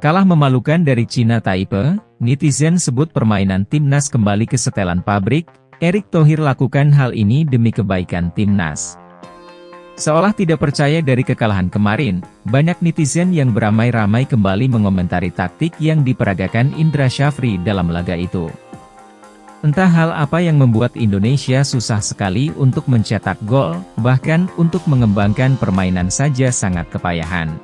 Kalah memalukan dari China Taipei, netizen sebut permainan timnas kembali ke setelan pabrik. Erick Thohir lakukan hal ini demi kebaikan timnas. Seolah tidak percaya dari kekalahan kemarin, banyak netizen yang beramai-ramai kembali mengomentari taktik yang diperagakan Indra Syafri dalam laga itu. Entah hal apa yang membuat Indonesia susah sekali untuk mencetak gol, bahkan untuk mengembangkan permainan saja sangat kepayahan.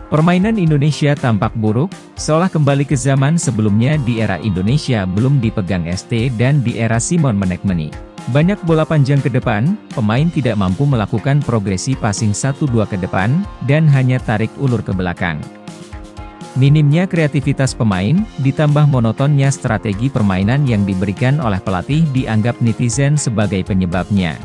Permainan Indonesia tampak buruk, seolah kembali ke zaman sebelumnya di era Indonesia belum dipegang ST dan di era Simon McManamy. Banyak bola panjang ke depan, pemain tidak mampu melakukan progresi passing 1-2 ke depan, dan hanya tarik ulur ke belakang. Minimnya kreativitas pemain, ditambah monotonnya strategi permainan yang diberikan oleh pelatih dianggap netizen sebagai penyebabnya.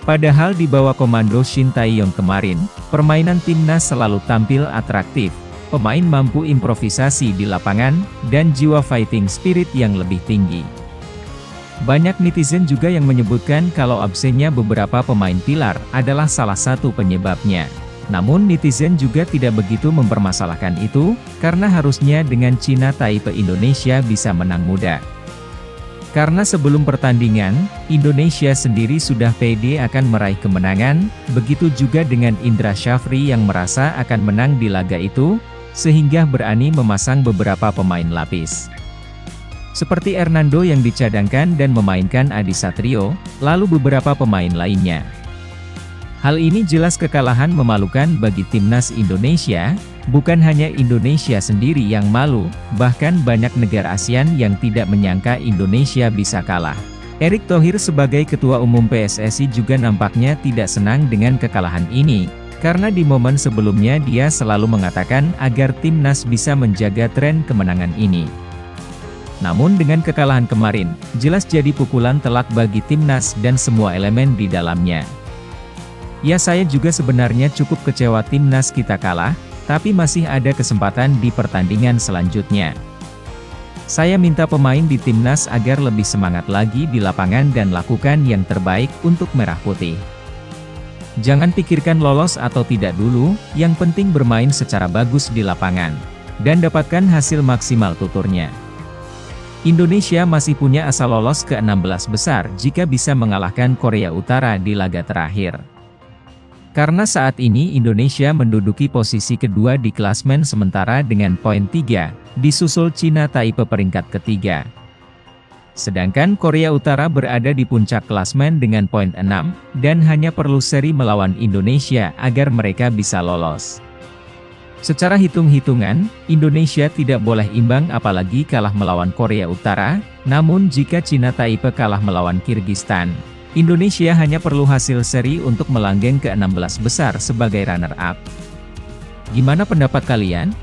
Padahal di bawah komando Shin Tae-yong kemarin, permainan timnas selalu tampil atraktif, pemain mampu improvisasi di lapangan, dan jiwa fighting spirit yang lebih tinggi. Banyak netizen juga yang menyebutkan kalau absennya beberapa pemain pilar adalah salah satu penyebabnya. Namun netizen juga tidak begitu mempermasalahkan itu, karena harusnya dengan China Taipei Indonesia bisa menang mudah. Karena sebelum pertandingan, Indonesia sendiri sudah pede akan meraih kemenangan, begitu juga dengan Indra Syafri yang merasa akan menang di laga itu, sehingga berani memasang beberapa pemain lapis. Seperti Hernando yang dicadangkan dan memainkan Adi Satrio, lalu beberapa pemain lainnya. Hal ini jelas kekalahan memalukan bagi timnas Indonesia. Bukan hanya Indonesia sendiri yang malu, bahkan banyak negara ASEAN yang tidak menyangka Indonesia bisa kalah. Erick Thohir sebagai Ketua Umum PSSI juga nampaknya tidak senang dengan kekalahan ini, karena di momen sebelumnya dia selalu mengatakan agar timnas bisa menjaga tren kemenangan ini. Namun dengan kekalahan kemarin, jelas jadi pukulan telak bagi timnas dan semua elemen di dalamnya. Ya, saya juga sebenarnya cukup kecewa timnas kita kalah, tapi masih ada kesempatan di pertandingan selanjutnya. Saya minta pemain di timnas agar lebih semangat lagi di lapangan dan lakukan yang terbaik untuk Merah Putih. Jangan pikirkan lolos atau tidak dulu, yang penting bermain secara bagus di lapangan, dan dapatkan hasil maksimal tuturnya. Indonesia masih punya asa lolos ke 16 besar jika bisa mengalahkan Korea Utara di laga terakhir. Karena saat ini Indonesia menduduki posisi kedua di klasmen sementara dengan poin 3, disusul China Taipei peringkat ketiga. Sedangkan Korea Utara berada di puncak klasmen dengan poin 6, dan hanya perlu seri melawan Indonesia agar mereka bisa lolos. Secara hitung-hitungan, Indonesia tidak boleh imbang apalagi kalah melawan Korea Utara, namun jika China Taipei kalah melawan Kirgistan, Indonesia hanya perlu hasil seri untuk melanggeng ke 16 besar sebagai runner-up. Gimana pendapat kalian?